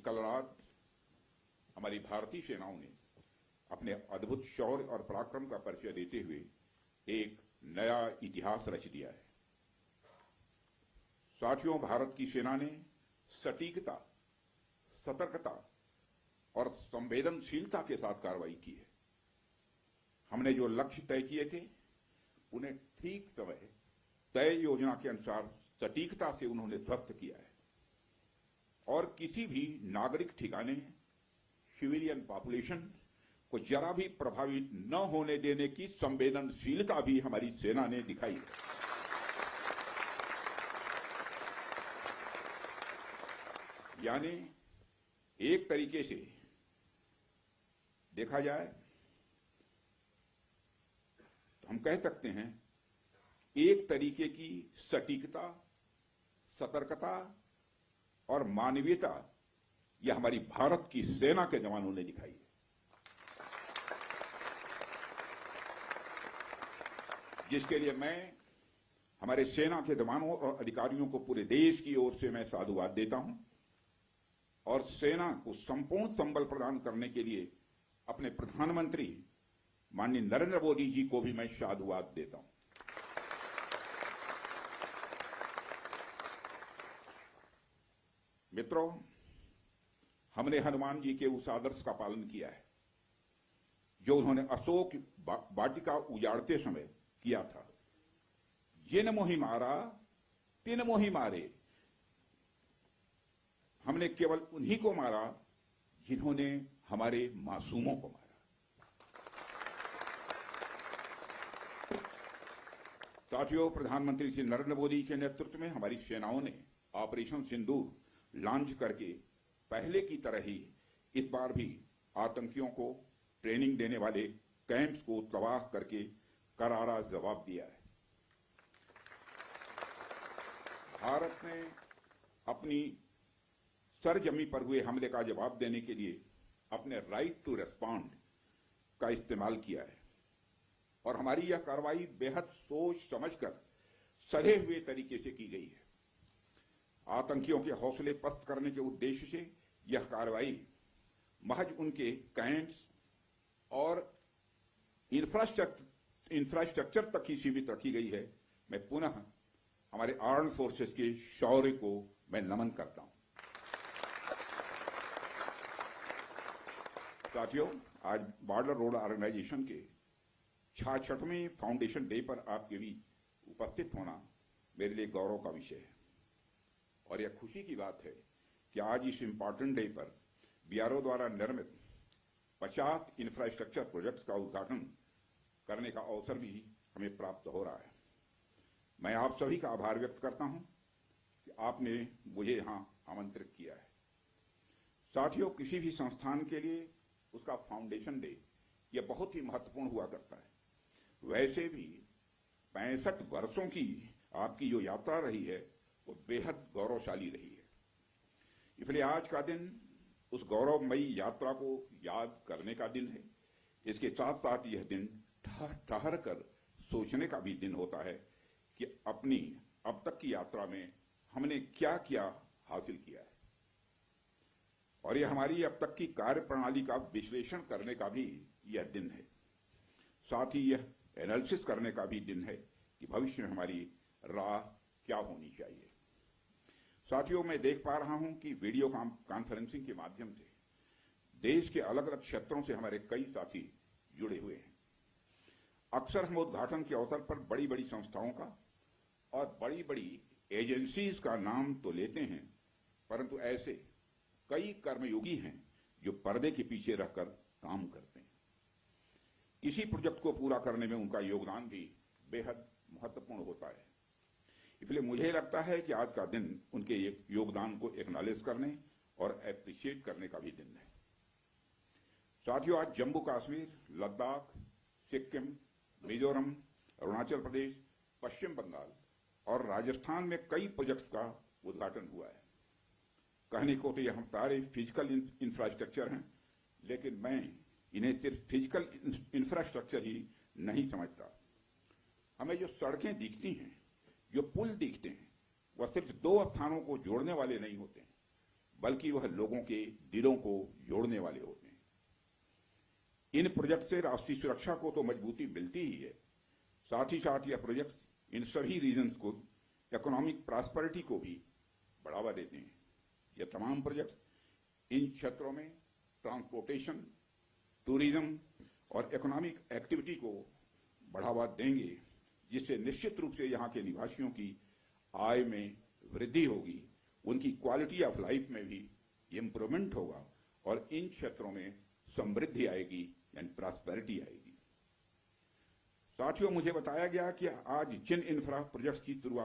कल रात हमारी भारतीय सेनाओं ने अपने अद्भुत शौर्य और पराक्रम का परिचय देते हुए एक नया इतिहास रच दिया है। साथियों, भारत की सेना ने सटीकता, सतर्कता और संवेदनशीलता के साथ कार्रवाई की है। हमने जो लक्ष्य तय किए थे उन्हें ठीक समय तय योजना के अनुसार सटीकता से उन्होंने ध्वस्त किया है और किसी भी नागरिक ठिकाने, सिविलियन पॉपुलेशन को जरा भी प्रभावित न होने देने की संवेदनशीलता भी हमारी सेना ने दिखाई है। यानी एक तरीके से देखा जाए तो हम कह सकते हैं एक तरीके की सटीकता, सतर्कता और मानवीयता यह हमारी भारत की सेना के जवानों ने दिखाई है, जिसके लिए मैं हमारे सेना के जवानों और अधिकारियों को पूरे देश की ओर से मैं साधुवाद देता हूं और सेना को संपूर्ण संबल प्रदान करने के लिए अपने प्रधानमंत्री माननीय नरेंद्र मोदी जी को भी मैं साधुवाद देता हूं। मित्रों, हमने हनुमान जी के उस आदर्श का पालन किया है जो उन्होंने अशोक वाटिका उजाड़ते समय किया था। जिन मोहि मारा तिन मोहि मारे। हमने केवल उन्हीं को मारा जिन्होंने हमारे मासूमों को मारा। साथियों, प्रधानमंत्री श्री नरेंद्र मोदी के नेतृत्व में हमारी सेनाओं ने ऑपरेशन सिंदूर लॉन्च करके पहले की तरह ही इस बार भी आतंकियों को ट्रेनिंग देने वाले कैंप्स को तबाह करके करारा जवाब दिया है। भारत ने अपनी सरजमी पर हुए हमले का जवाब देने के लिए अपने राइट टू रेस्पॉन्ड का इस्तेमाल किया है और हमारी यह कार्रवाई बेहद सोच समझकर सधे हुए तरीके से की गई है। आतंकियों के हौसले पस्त करने के उद्देश्य से यह कार्रवाई महज उनके कैंप्स और इंफ्रास्ट्रक्चर तक ही सीमित रखी गई है। मैं पुनः हमारे आर्म्ड फोर्सेस के शौर्य को मैं नमन करता हूं। साथियों, आज बॉर्डर रोड ऑर्गेनाइजेशन के 66वें फाउंडेशन डे पर आपके बीच उपस्थित होना मेरे लिए गौरव का विषय है और यह खुशी की बात है कि आज इस इंपॉर्टेंट डे पर बीआरओ द्वारा निर्मित 50 इंफ्रास्ट्रक्चर प्रोजेक्ट्स का उद्घाटन करने का अवसर भी हमें प्राप्त हो रहा है। मैं आप सभी का आभार व्यक्त करता हूं कि आपने मुझे यहां आमंत्रित किया है। साथियों, किसी भी संस्थान के लिए उसका फाउंडेशन डे यह बहुत ही महत्वपूर्ण हुआ करता है। वैसे भी 65 वर्षों की आपकी जो यात्रा रही है वो बेहद गौरवशाली रही है। इसलिए आज का दिन उस गौरवमयी यात्रा को याद करने का दिन है। इसके साथ साथ यह दिन ठहर कर सोचने का भी दिन होता है कि अपनी अब तक की यात्रा में हमने क्या क्या हासिल किया है और यह हमारी अब तक की कार्य प्रणाली का विश्लेषण करने का भी यह दिन है। साथ ही यह एनालिसिस करने का भी दिन है कि भविष्य में हमारी राह क्या होनी चाहिए। साथियों, मैं देख पा रहा हूं कि वीडियो कॉन्फ्रेंसिंग के माध्यम से देश के अलग अलग क्षेत्रों से हमारे कई साथी जुड़े हुए हैं। अक्सर हम उद्घाटन के अवसर पर बड़ी बड़ी संस्थाओं का और बड़ी बड़ी एजेंसीज का नाम तो लेते हैं, परंतु ऐसे कई कर्मयोगी हैं जो पर्दे के पीछे रहकर काम करते हैं। किसी प्रोजेक्ट को पूरा करने में उनका योगदान भी बेहद महत्वपूर्ण होता है। इसलिए मुझे लगता है कि आज का दिन उनके योगदान को एक्नॉलेज करने और एप्रिशिएट करने का भी दिन है। साथियों, आज जम्मू कश्मीर, लद्दाख, सिक्किम, मिजोरम, अरुणाचल प्रदेश, पश्चिम बंगाल और राजस्थान में कई प्रोजेक्ट्स का उद्घाटन हुआ है। कहने को तो ये हम सारे फिजिकल इंफ्रास्ट्रक्चर हैं, लेकिन मैं इन्हें सिर्फ फिजिकल इंफ्रास्ट्रक्चर ही नहीं समझता। हमें जो सड़कें दिखती हैं, जो पुल दिखते हैं, वह सिर्फ दो स्थानों को जोड़ने वाले नहीं होते हैं, बल्कि वह लोगों के दिलों को जोड़ने वाले होते हैं। इन प्रोजेक्ट से राष्ट्रीय सुरक्षा को तो मजबूती मिलती ही है, साथ ही साथ यह प्रोजेक्ट इन सभी रीजन्स को इकोनॉमिक प्रॉस्पेरिटी को भी बढ़ावा देते हैं। यह तमाम प्रोजेक्ट इन क्षेत्रों में ट्रांसपोर्टेशन, टूरिज्म और इकोनॉमिक एक्टिविटी को बढ़ावा देंगे, जिससे निश्चित रूप से यहाँ के निवासियों की आय में वृद्धि होगी, उनकी क्वालिटी ऑफ लाइफ में भी इम्प्रूवमेंट होगा और इन क्षेत्रों में समृद्धि आएगी यानी प्रॉस्पेरिटी आएगी। साथियों, मुझे बताया गया कि आज जिन इंफ्रा प्रोजेक्ट्स की शुरुआत